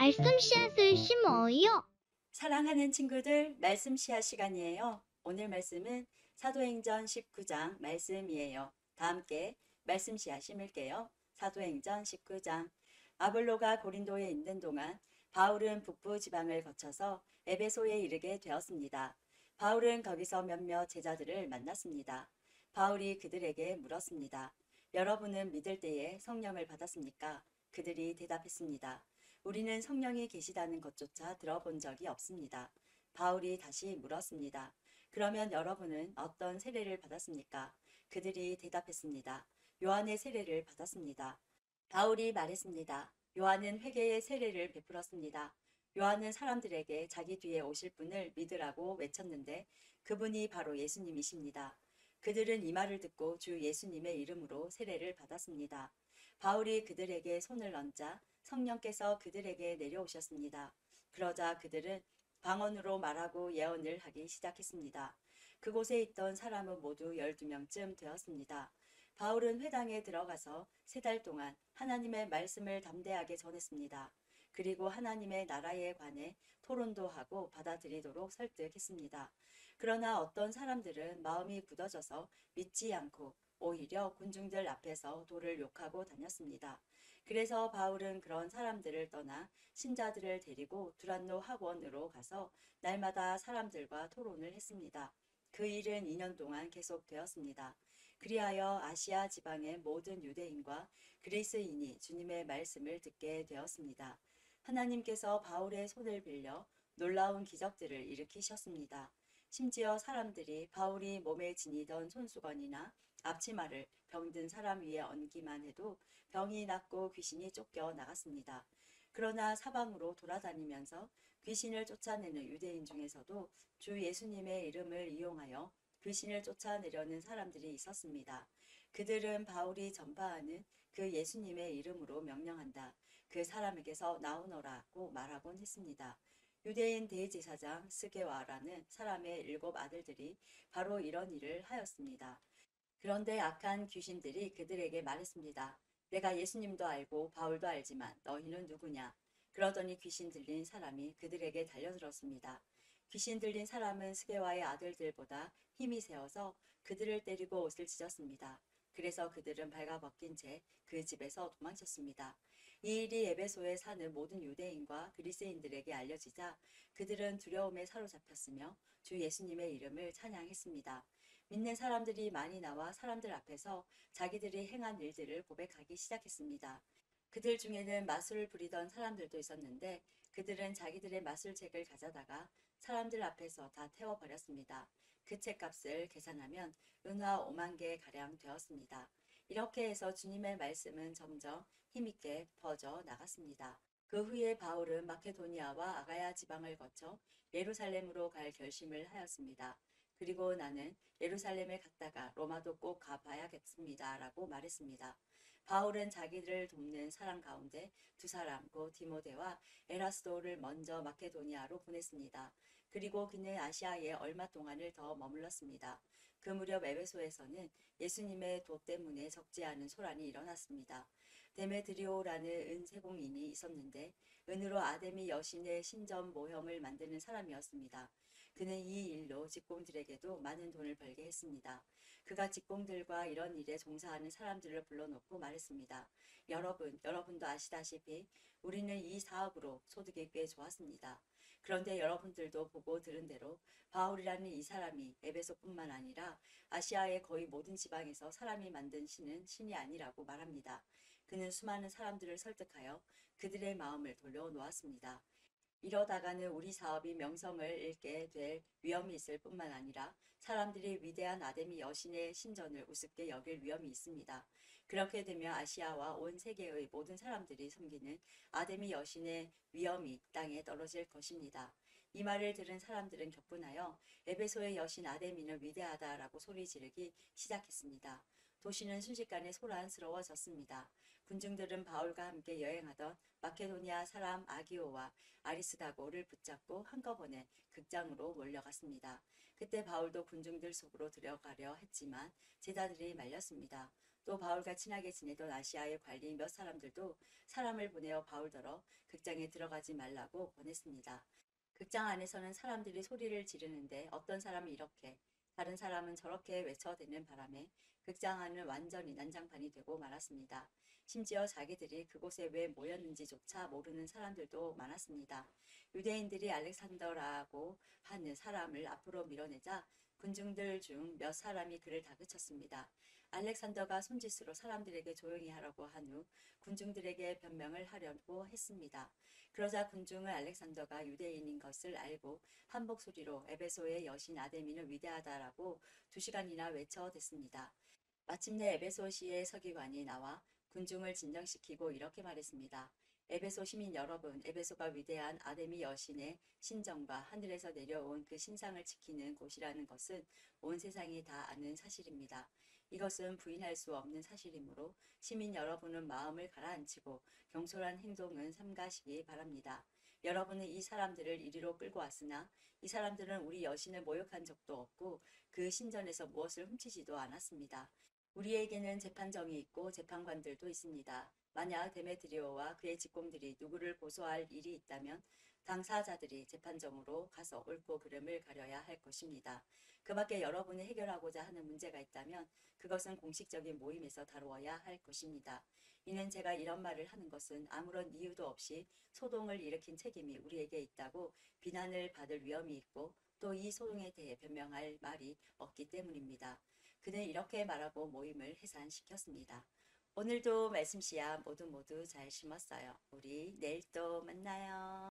말씀 씨앗을 심어요. 사랑하는 친구들, 말씀 씨앗 시간이에요. 오늘 말씀은 사도행전 19장 말씀이에요. 다 함께 말씀 씨앗 심을게요. 사도행전 19장. 아볼로가 고린도에 있는 동안 바울은 북부 지방을 거쳐서 에베소에 이르게 되었습니다. 바울은 거기서 몇몇 제자들을 만났습니다. 바울이 그들에게 물었습니다. 여러분은 믿을 때에 성령을 받았습니까? 그들이 대답했습니다. 우리는 성령이 계시다는 것조차 들어본 적이 없습니다. 바울이 다시 물었습니다. 그러면 여러분은 어떤 세례를 받았습니까? 그들이 대답했습니다. 요한의 세례를 받았습니다. 바울이 말했습니다. 요한은 회개의 세례를 베풀었습니다. 요한은 사람들에게 자기 뒤에 오실 분을 믿으라고 외쳤는데 그분이 바로 예수님이십니다. 그들은 이 말을 듣고 주 예수님의 이름으로 세례를 받았습니다. 바울이 그들에게 손을 얹자 성령께서 그들에게 내려오셨습니다. 그러자 그들은 방언으로 말하고 예언을 하기 시작했습니다. 그곳에 있던 사람은 모두 12명쯤 되었습니다. 바울은 회당에 들어가서 3달 동안 하나님의 말씀을 담대하게 전했습니다. 그리고 하나님의 나라에 관해 토론도 하고 받아들이도록 설득했습니다. 그러나 어떤 사람들은 마음이 굳어져서 믿지 않고 오히려 군중들 앞에서 도를 욕하고 다녔습니다. 그래서 바울은 그런 사람들을 떠나 신자들을 데리고 두란노 학원으로 가서 날마다 사람들과 토론을 했습니다. 그 일은 2년 동안 계속되었습니다. 그리하여 아시아 지방의 모든 유대인과 그리스인이 주님의 말씀을 듣게 되었습니다. 하나님께서 바울의 손을 빌려 놀라운 기적들을 일으키셨습니다. 심지어 사람들이 바울이 몸에 지니던 손수건이나 앞치마를 병든 사람 위에 얹기만 해도 병이 낫고 귀신이 쫓겨 나갔습니다. 그러나 사방으로 돌아다니면서 귀신을 쫓아내는 유대인 중에서도 주 예수님의 이름을 이용하여 귀신을 쫓아내려는 사람들이 있었습니다. 그들은 바울이 전파하는 그 예수님의 이름으로 명령한다. 그 사람에게서 나오너라고 말하곤 했습니다. 유대인 대제사장 스게와라는 사람의 7 아들들이 바로 이런 일을 하였습니다. 그런데 악한 귀신들이 그들에게 말했습니다. 내가 예수님도 알고 바울도 알지만 너희는 누구냐? 그러더니 귀신 들린 사람이 그들에게 달려들었습니다. 귀신 들린 사람은 스게와의 아들들보다 힘이 세어서 그들을 때리고 옷을 찢었습니다. 그래서 그들은 발가벗긴 채 그 집에서 도망쳤습니다. 이 일이 에베소에 사는 모든 유대인과 그리스인들에게 알려지자 그들은 두려움에 사로잡혔으며 주 예수님의 이름을 찬양했습니다. 믿는 사람들이 많이 나와 사람들 앞에서 자기들이 행한 일들을 고백하기 시작했습니다. 그들 중에는 마술을 부리던 사람들도 있었는데 그들은 자기들의 마술책을 가져다가 사람들 앞에서 다 태워버렸습니다. 그 책값을 계산하면 은화 5만 개 가량 되었습니다. 이렇게 해서 주님의 말씀은 점점 힘있게 퍼져 나갔습니다. 그 후에 바울은 마케도니아와 아가야 지방을 거쳐 예루살렘으로 갈 결심을 하였습니다. 그리고 나는 예루살렘에 갔다가 로마도 꼭 가봐야겠습니다. 라고 말했습니다. 바울은 자기를 돕는 사람 가운데 2사람, 곧 디모데와 에라스도를 먼저 마케도니아로 보냈습니다. 그리고 그는 아시아에 얼마 동안을 더 머물렀습니다. 그 무렵 에베소에서는 예수님의 도 때문에 적지 않은 소란이 일어났습니다. 데메드리오라는 은세공인이 있었는데 은으로 아데미 여신의 신전 모형을 만드는 사람이었습니다. 그는 이 일로 직공들에게도 많은 돈을 벌게 했습니다. 그가 직공들과 이런 일에 종사하는 사람들을 불러놓고 말했습니다. 여러분도 아시다시피 우리는 이 사업으로 소득이 꽤 좋았습니다. 그런데 여러분들도 보고 들은 대로 바울이라는 이 사람이 에베소뿐만 아니라 아시아의 거의 모든 지방에서 사람이 만든 신은 신이 아니라고 말합니다. 그는 수많은 사람들을 설득하여 그들의 마음을 돌려놓았습니다. 이러다가는 우리 사업이 명성을 잃게 될 위험이 있을 뿐만 아니라 사람들이 위대한 아데미 여신의 신전을 우습게 여길 위험이 있습니다. 그렇게 되면 아시아와 온 세계의 모든 사람들이 섬기는 아데미 여신의 위엄이 땅에 떨어질 것입니다. 이 말을 들은 사람들은 격분하여 에베소의 여신 아데미는 위대하다라고 소리 지르기 시작했습니다. 도시는 순식간에 소란스러워졌습니다. 군중들은 바울과 함께 여행하던 마케도니아 사람 아기오와 아리스다고를 붙잡고 한꺼번에 극장으로 몰려갔습니다. 그때 바울도 군중들 속으로 들어가려 했지만 제자들이 말렸습니다. 또 바울과 친하게 지내던 아시아의 관리 몇 사람들도 사람을 보내어 바울더러 극장에 들어가지 말라고 권했습니다. 극장 안에서는 사람들이 소리를 지르는데 어떤 사람은 이렇게, 다른 사람은 저렇게 외쳐대는 바람에 극장 안은 완전히 난장판이 되고 말았습니다. 심지어 자기들이 그곳에 왜 모였는지조차 모르는 사람들도 많았습니다. 유대인들이 알렉산더라고 하는 사람을 앞으로 밀어내자 군중들 중 몇 사람이 그를 다그쳤습니다. 알렉산더가 손짓으로 사람들에게 조용히 하라고 한 후 군중들에게 변명을 하려고 했습니다. 그러자 군중은 알렉산더가 유대인인 것을 알고 한 목소리로 에베소의 여신 아데미는 위대하다라고 2시간이나 외쳐댔습니다. 마침내 에베소시의 서기관이 나와 군중을 진정시키고 이렇게 말했습니다. 에베소 시민 여러분, 에베소가 위대한 아데미 여신의 신정과 하늘에서 내려온 그 신상을 지키는 곳이라는 것은 온 세상이 다 아는 사실입니다. 이것은 부인할 수 없는 사실이므로 시민 여러분은 마음을 가라앉히고 경솔한 행동은 삼가시기 바랍니다. 여러분은 이 사람들을 이리로 끌고 왔으나 이 사람들은 우리 여신을 모욕한 적도 없고 그 신전에서 무엇을 훔치지도 않았습니다. 우리에게는 재판정이 있고 재판관들도 있습니다. 만약 데메드리오와 그의 직공들이 누구를 고소할 일이 있다면 당사자들이 재판정으로 가서 옳고 그름을 가려야 할 것입니다. 그 밖에 여러분이 해결하고자 하는 문제가 있다면 그것은 공식적인 모임에서 다루어야 할 것입니다. 이는 제가 이런 말을 하는 것은 아무런 이유도 없이 소동을 일으킨 책임이 우리에게 있다고 비난을 받을 위험이 있고 또 이 소동에 대해 변명할 말이 없기 때문입니다. 그는 이렇게 말하고 모임을 해산시켰습니다. 오늘도 말씀 씨앗 모두 잘 심었어요. 우리 내일 또 만나요.